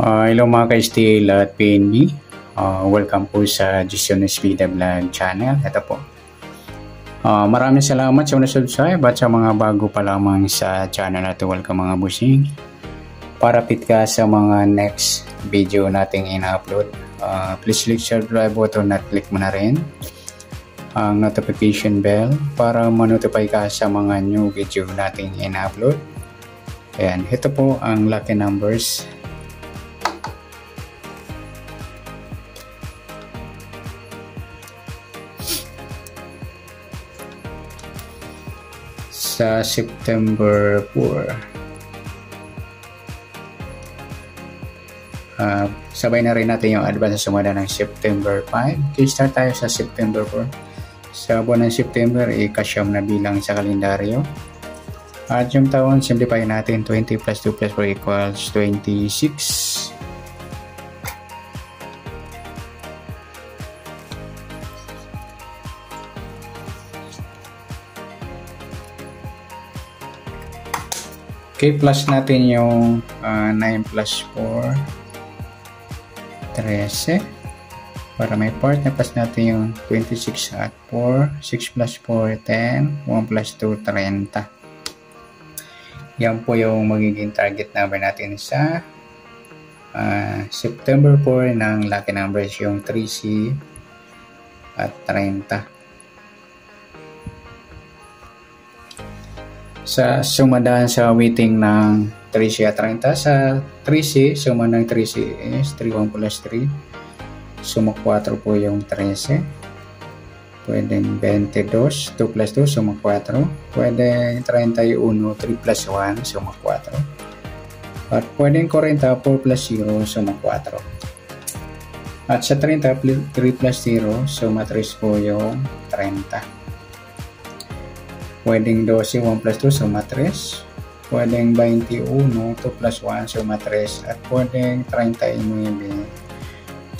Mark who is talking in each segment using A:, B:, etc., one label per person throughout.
A: Hello mga ka-STL at PNB. Welcome po sa Gestiones Vida Vlog channel. Ito po. Maraming salamat sa subscribe at sa mga bago pa lamang sa channel na ito. Welcome mga busing. Parapit ka sa mga next video nating in-upload. Please click subscribe button at click mo na rin ang notification bell para ma-notify ka sa mga new video nating in-upload. Ayan, ito po ang lucky numbers. Sa September 4. Sabay na rin natin yung advance sa sumada ng September 5. Okay, start tayo sa September 4. Sa buwan ng September, ikasyam na bilang sa kalendaryo. At yung taon, simplify natin. 20 plus 2 plus 4 equals 26. Okay, plus natin yung 9 plus 4, 13. Para may part na plus natin yung 26 at 4, 6 plus 4, 10, 1 plus 2, 30. Yan po yung magiging target number natin sa September 4 ng lucky numbers, yung 3C at 30. Sa sumadaan sa weighting ng 3C at 30, sa 3C, suma ng 3C is 3, 1 plus 3. Suma 4 po yung 13. Pwedeng 22, 2 plus 2, suma 4. Pwedeng 31, 3 plus 1, suma 4. At pwedeng 40, 4 plus 0, suma 4. At sa 30, 3 plus 0, suma 3 po yung 30. Pwedeng 12, 1 plus 2, suma 3. Pwedeng 21, 2 plus 1, suma 3. At pwedeng 39,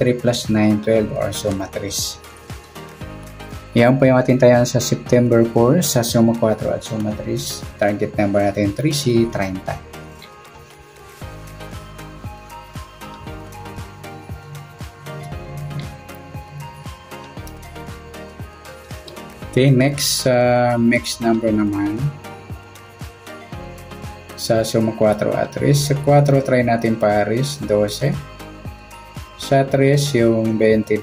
A: 3 plus 9, 12 or suma 3. Yan po yung ating tayan sa September 4 sa suma 4 at suma 3. Target number natin 3C, 30. Okay, next number naman sa suma 4 at 3. Sa 4 try natin pares, 12. Sa 3 yung 22.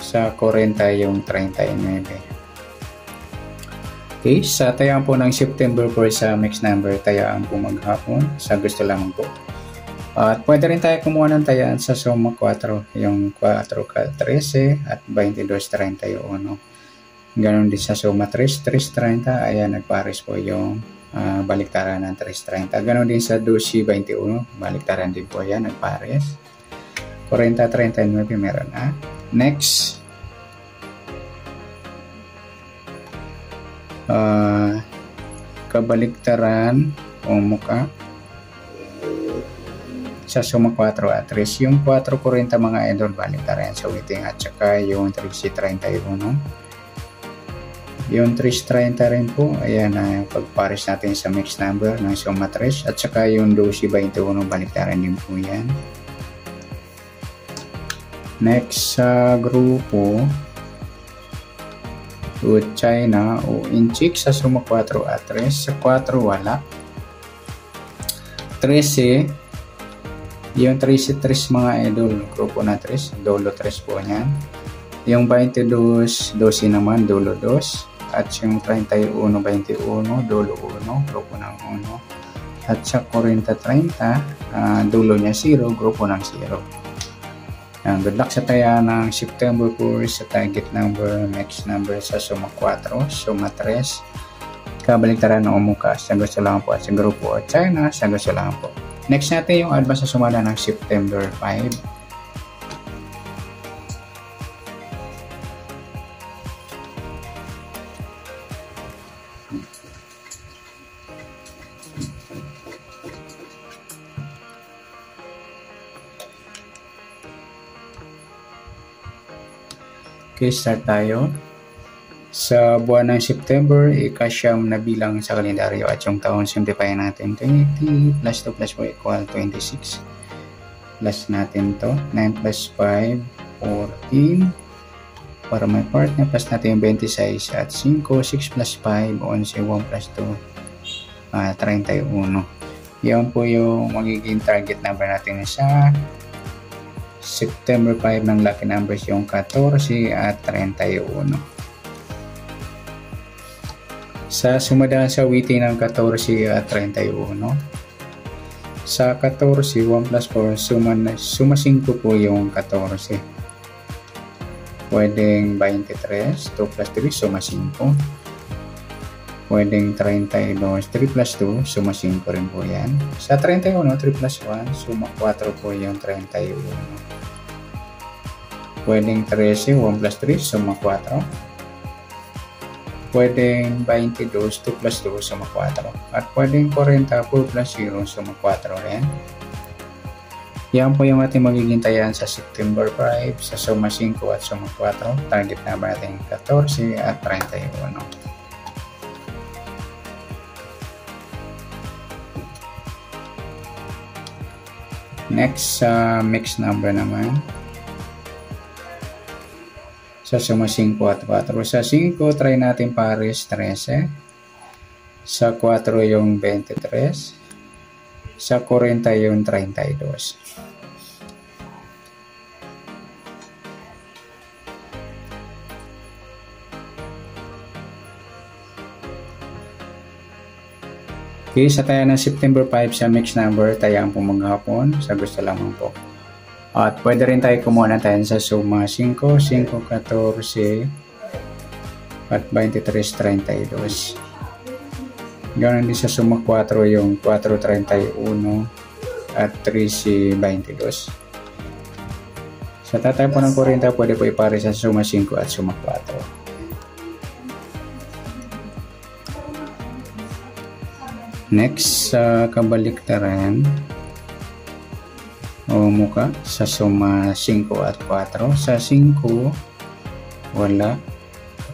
A: Sa 40 yung 39. Okay, sa tayaan po ng September 4 sa mixed number, tayaan po maghapon sa gusto lamang po. At pwede rin tayo kumuha ng tayaan sa suma 4, yung 4 ka 13 at 22, 31. Ganon din sa suma 3, 3.30, ayan, nagpares po yung baliktaran ng 3.30. Ganon din sa 12, 21, baliktaran din po yan, nagpares. 40, 39, meron na. Next, kabaliktaran o muka sa suma 4 at 3. Yung 4.40 mga idol, baliktaran sa weighting at saka yung 3C31. Yung 3.30 rin po, ayan na pagpares natin sa mixed number ng suma 3 at saka yung 12.21 baliktaran din po yan. Next sa grupo China o inchik sa suma 4 at 3. Sa 4 wala. 13, yung 3 mga idol, grupo na 3, dolo 3 po yan. Yung 22, 12 naman, dolo 2. At yung 31, 21, dulo 1, grupo ng 1. At sa 40, 30, dulo niya 0, grupo ng 0. Good luck sa taya ng September 4 sa target number, next number sa suma 4, suma 3. Kabaliktaran ng umuka, sa gusto lang po. At sa grupo China, sa gusto lang po. Next natin yung advance sa sumada ng September 5. Okay, start tayo. Sa buwan ng September, ikasyam na bilang sa kalendaryo at yung taon, simplify natin. 20 plus 2 plus 4 equal 26. Plus natin to. 9 plus 5, 14. Para may partner, plus natin yung 26 at 5. 6 plus 5, 11. 1 plus 2, 31. Yan po yung magiging target number natin sa September 5 ng lucky numbers, yung 14 at 31. Sa sumadaan sa witty ng 14 at 31, sa 14, 1 plus 4, suma 5 po yung 14. Pwedeng 23, 2 plus 3, suma 5. Pwedeng 32, 3 plus 2, suma 5 rin po yan. Sa 31, 3 plus 1, suma 4 po yung 31. Pwedeng 13, 1 plus 3, suma 4. Pwedeng 22, 2 plus 2, suma 4. At pwedeng 40, 4 plus 0, suma 4 rin. Yan po yung ating magiging tayaan sa September 5 sa suma 5 at suma 4. Target number natin 14 at 31. Next, sa mixed number naman. Sa suma 5 at 4. Sa 5, try natin pares 13. Sa 4 yung 23. Sa 40 yung 32. Okay, sa taya ng September 5 sa mixed number, tayaan po maghapon sa gusto lamang po. At pwede rin tayo kumuha na tayo sa suma 5, 5, 14, at 23, 32. Ganoon din sa suma 4 yung 4, 31, at 13, 22. Sa tatay po ng 40, pwede po ipare sa suma 5 at suma 4. Next, sa kabaliktaran o muka sa suma 5 at 4. Sa 5, wala.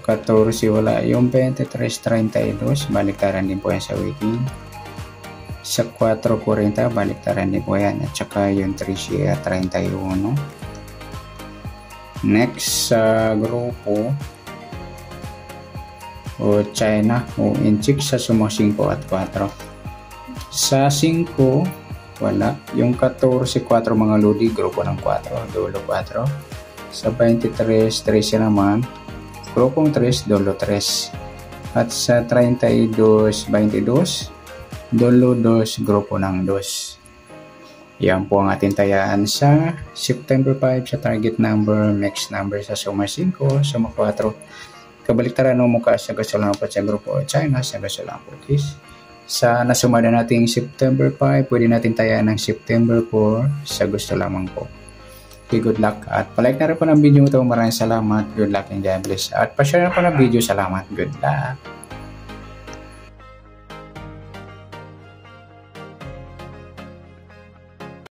A: 14, wala. Yung 23, 32, baliktaran din po yan sa waiting. Sa 4, 40, baliktaran din po yan. At saka yung 13 at 31. Next, sa grupo o China o Inchik sa suma 5 at 4. Sa 5, wala. Yung 14, 4 mga lodi, grupo ng 4, dolo 4. Sa 23, 13 naman, grupong 3, dolo 3. At sa 32, 22, dolo 2, grupo ng 2. Yan po ang ating tayaan sa September 5 sa target number, mixed number sa suma 5, suma 4. Kabaliktaran ng mukha sa gasolang po sa grupo China, sa gasolang po kiss. Sa nasumada nating September 5, pwede natin tayaan ng September 4 sa gusto lamang po. Okay, good luck. At palike na rin po ng video ito. Maraming salamat. Good luck and God bless. At pa-share na po ng video. Salamat. Good luck.